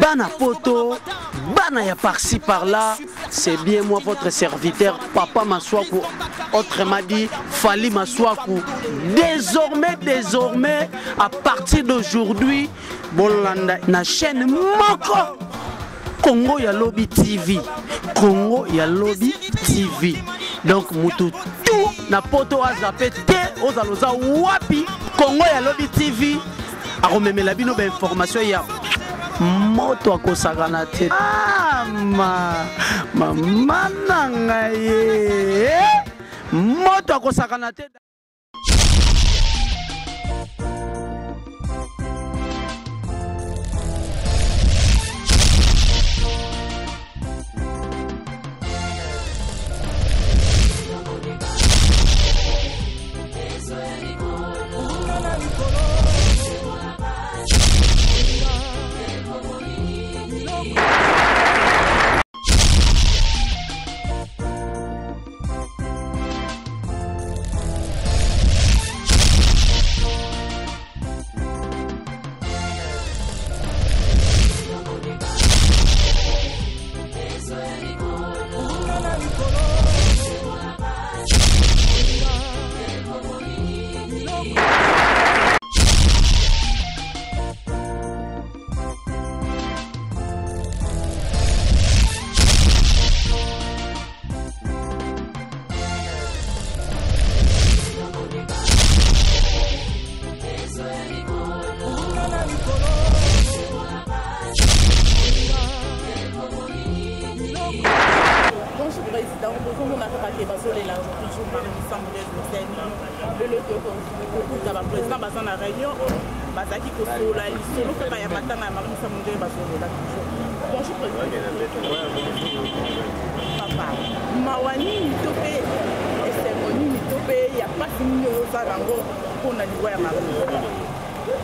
Bana poto, bana ya par-ci par-là, c'est bien moi votre serviteur, Papa Maswaku, autrement dit, Fally Maswaku. Désormais, à partir d'aujourd'hui, Bolanda na chaîne Moko. Congo ya Lobby TV. Congo ya Lobby TV. Donc mutu tout na poto azapé te ozaloza wapi Congo ya Lobby TV. Aromemela bino ba information ya moto akosakana te. Ah mama nanga ye. Moto akosakana te.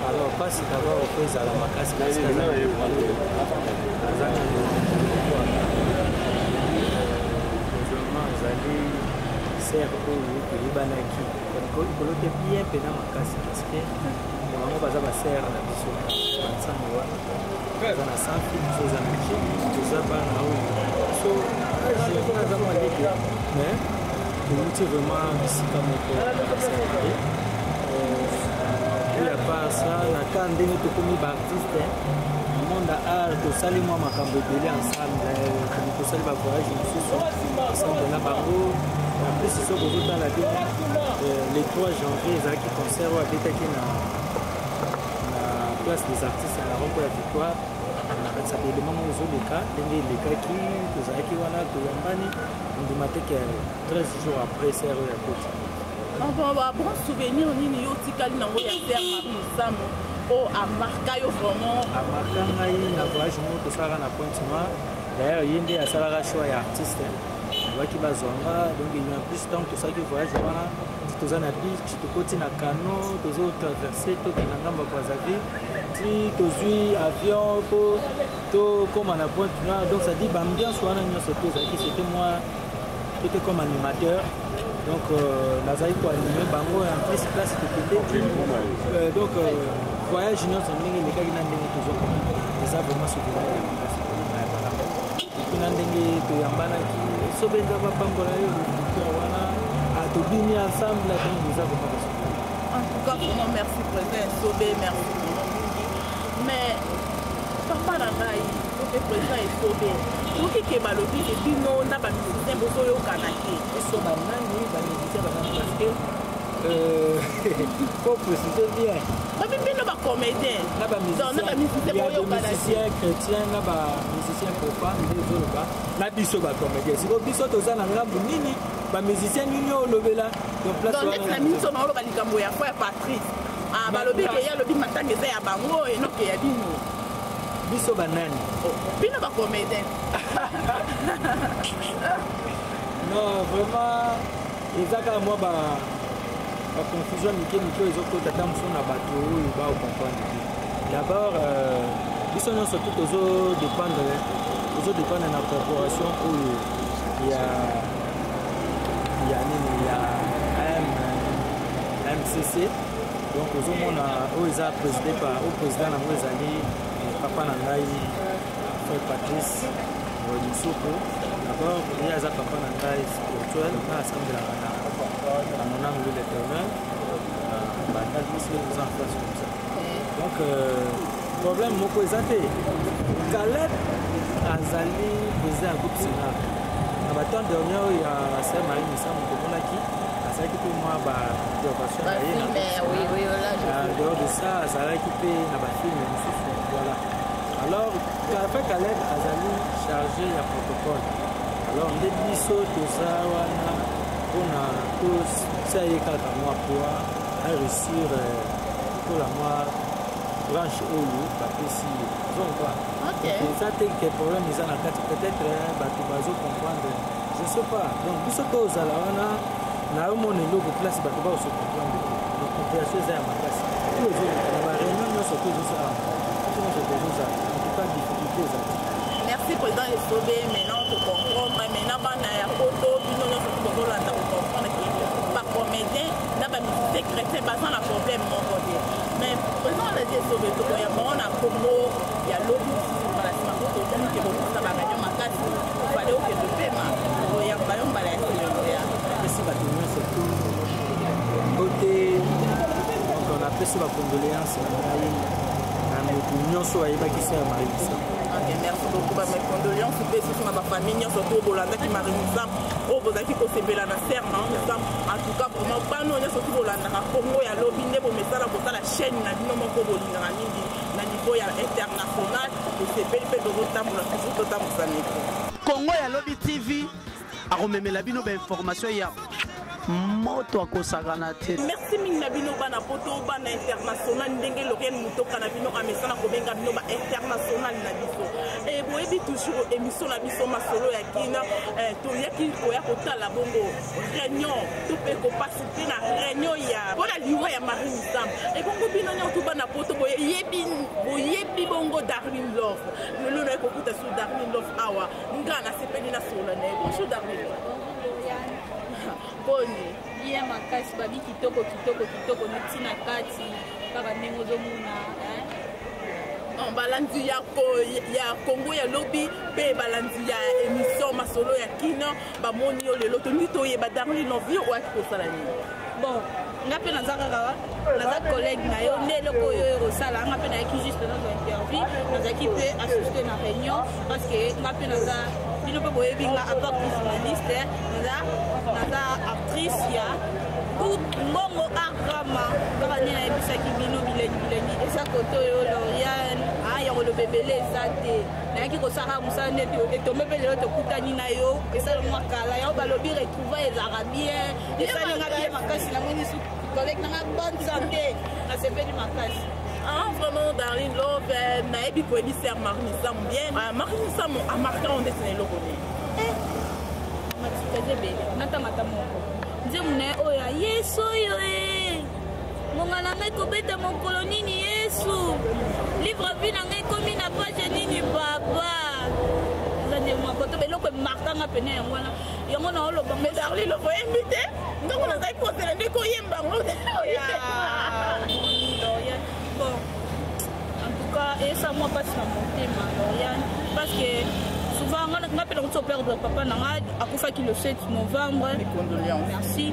Alors, passe d'abord au président à la macasse, parce que il n'y a pas ça, la canne de notre commis baptiste, le monde a art, tout ça, les mois, ma cambe de ensemble, tout ça, les voyages, ensemble de la barreau, en plus, ils sont aujourd'hui dans la ville, les 3 janvier, ils ont qui conservent à Bétaki dans la place des artistes à la Rome pour la victoire. Ça fait le moment où ils ont les cas qui, tout ça, qui vont là, tout Yambani, on dit que 13 jours après, c'est la côte. On va bon souvenir ni yotikali na ngoya terre mamusamo o amarka yo vraiment amarka ngai na voyage mo to sara na Pointe Noire d'ailleurs yende asala choix ya artiste waki bazonga donc il y a plus temps tout ça qui voyage wana to za na beach to koti na canot to zo traverser to na ngamba kwa zavi ti to zui avion to comme na Pointe Noire donc ça dit ambiance wana nyoso to za qui c'était moi j'étais comme animateur. Donc, Nazari pour animer Bango en plus place de côté. Donc, voyage junior, c'est les gars qui n'ont pas toujours comme ça, vraiment souvenir. Qui n'ont pas Yambana qui sauve les gars Pambola, à tout bien ensemble, là, nous avons pas de en tout cas, vraiment, merci président, sauvé, merci. Mais, papa Rangaï, le président est sauvé. Pour qui est balobi et puis non, on a pas mis un beau au Canada. Sur ma main, oui, parce que faut préciser bien. Mais bien, on va comédien. On a des musiciens chrétiens, on a des musiciens profanes, des autres. On a des comédiens. Si vous dites que vous avez des musiciens, nous avons le là. Donc, la mission, on va dire que Patrice. Ah, balobi, il y a le matin que c'est à Bango et non, qu'il y a Bino. Biso banani. Bino va comédien. Non, vraiment, les gars, moi, la confusion, ils ont tout à comprendre. D'abord, ils sont surtout dépendre de la corporation où il y a MCC. Donc, ils ont présidé par le président Namouezali, Papa Nangaï, frère Patrice Moussoko. D'abord, il y a un papa dans le spirituel, on a assemblé à mon âme de l'éternel. Puisque nous en faisons comme ça. Donc, le problème, c'est que Caleb Azali faisait un groupe Sénat. Dans le temps dernier, il y a Sœur Marie Missa Mokomonaki. Ça a équipé moi d'intervention. En dehors de ça, ça a équipé ma film. Voilà. Alors, après Caleb Azali chargé le protocole. Alors, on dit tout ça, on a tous, ça y est, quand moi pour réussir pour la moi branche au loup, si ils pas. Ça c'est que problème ils ont peut-être tu vas comprendre. Je ne sais pas. Donc tout ce que vous allez on a un monde pour place tu vas se comprendre. Donc compréhension c'est à ma place. Tous les autres on va réunir nous ce que nous ça. En tout cas difficulté ça. Merci président Esobé, maintenant pour comprendre, maintenant on a un photo, nous nous comprendre par comédien, n'a pas mis chrétien basant la problème mon côté. Mais président l'a dit Esobé, il y a bon à Congo, il y a l'autre pour la photo, donc il faut ça va gagner ma carte, il fallait au de paiement, il y a pas un balai et si va tenir c'est tout. Côté donc on a fait sur la condoléance à mon opinion sur Aïba qui s'est à Marie. Merci beaucoup. Mes condoléances sur ma famille, surtout au Bolanda qui m'a remis ça. Au Bolanda qui s'est fait la serre. En tout cas, pour moi, pas nous, surtout au Bolanda, Congo, il y a l'obine pour mettre la chaîne, la niveau international. C'est belle de votre temps pour la future de Congo, il y a Lobby TV. A remettre la bino information il y a moto akosagana te. Merci minna bino bana poto bana international ndenge loken muto kana bino amesana ko benga bino ba international na biso. Et boyebi toujours émission na biso masolo ya kina to yaki ko ya kotala bongo réunion to pe ko participer na réunion ya bona liwa ya Marie Missam. Et bongo bino nyoto bana poto boyebi bongo Darling Love. Lelo na ko kuta sur Darling Love awa ngana sepeli na solo na bonjour Darling Love. Boni iya makasi babi kitoko neti na kati kaka ndenge ozomona balanzi ya Congo ya lobi pe balanzi ya émission masolo ya kina bamoni yo lelo tondi toyeba Darling Love yo waki kosala nini. Bon nga mpe naza kaka naza collègue na yo nde eloko oyo ekosala nga mpe nayaki juste nazo interview nazalaki mpe assiste na réunion parce que nga mpe naza bino mpe boyebi nga apart journaliste naza actrice ya mbongo art drama kaka nde nayebisaki bino bilengi eza kote oyo Lauriane ya kolobebele eza te nayaki kosala mosala nde etombe mpe lelo tokutani na yo esala mwa kala yango balobi retrouva ezalaka bien esalinga bien makasi na moni su collègue nanga bonne santé nasepeli makasi. Vraiment, Darling Love, naebi koyebi sœur Marie Missam bien. Marie Missam a marqué en dessin le connaît. Matikaze bele natamata moko nzemu na ye oyo ya yesu oyo ngonga na ngai kobeta mokolo nini yesu livre vi na ngai komi na page nini papa eza nde makoto beloko emarkanga pene yango wana yango na oloba mais Darling Love oyembi te ndongo nazali kosela nde koyemba ngo bon en tout cas esa moi mpasi na motema Lauriane parce que souvent nga mpe nakuti operdre papa nanga akufaki le 7 novembre. Merci.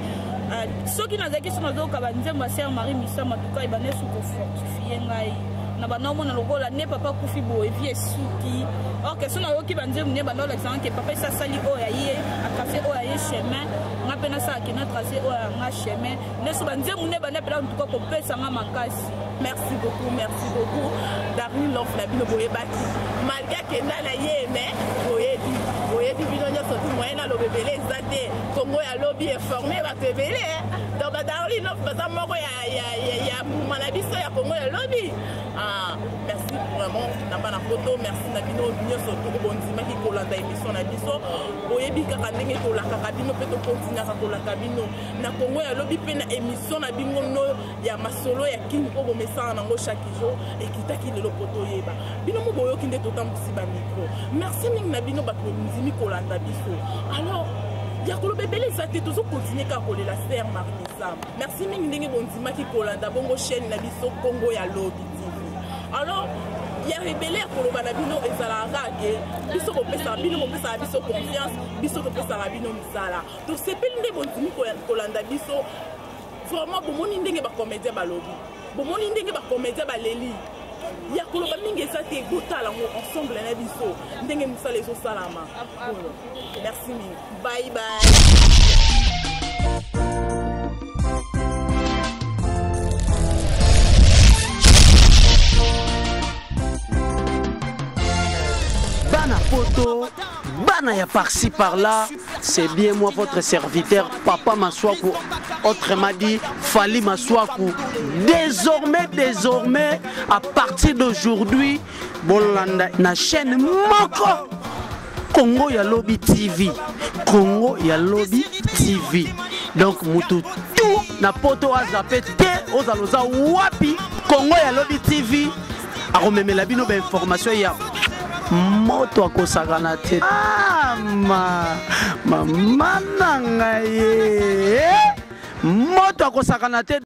Soki nazalaki so nazoyoka banzembo ya sœur Marie Missam en tout cas ebanda esu kofortifie ngai na banaomona lokola ne papa akufi boye vie esuki or ke so nayoki banzembo ne banda olakisanga ke papa esi asali oyo aye atrace oyo aye chemin nga mpe nasalaki na trace oyo yanga chemin nde so banzembo ne banda mpela ntuka kopesanga makasi. Merci beaucoup Darling Love na bino boyebaki malgré kenda na ye mais boyebi bino nyonso tu moyen na lobebele eza te Congo ya lobi informé bato ebele donc Darling Love baza moko ya mbuma na biso ya Congo ya lobi. Merci vraiment na bana photo merci na bino nyonso tu bondimaki kolanda émission na biso boyebi kaka ndenge tolakaka bino mpe tokontinaka kolaka bino na Congo ya lobi mpe na émission na bino no ya masolo ya kini po bomesana nango chaque jour ekitaki lelo po toyeba bino mo boyoki nde totambwisi bamikro merci mingi na bino bato ndimi kolanda biso alors ya kolobebele eza te tozokontinue kaka kolela sœur Marie Missam merci mingi ndenge bondimaki kolanda bongo chaîne na biso Congo ya Lobi TV. Alors ya rebele ya koloba na bino ezalaka que biso kopesa bino kopesa biso confiance biso kopesa bino misala donc c'est pas nde bondimi kolanda biso vraiment bomoni ndenge ba comédien balobi bomoni ndenge ba comédien baleli ya koloba mingi eza te botala ngo ensemble na biso ndenge misala ezosalama merci mingi bye bye. Bana poto, bana ya par-ci par-là, c'est bien moi votre serviteur, Papa Maswaku, autrement dit, Fally Maswaku. Désormais, à partir d'aujourd'hui, bolanda na chaîne moko Congo ya Lobby TV, Congo ya Lobby TV. Donc mutu tout na poto azapé te ozaloza wapi Congo ya Lobby TV. Aromemela bino ba information ya moto akosakana te. Mama nanga ye moto akosakana te.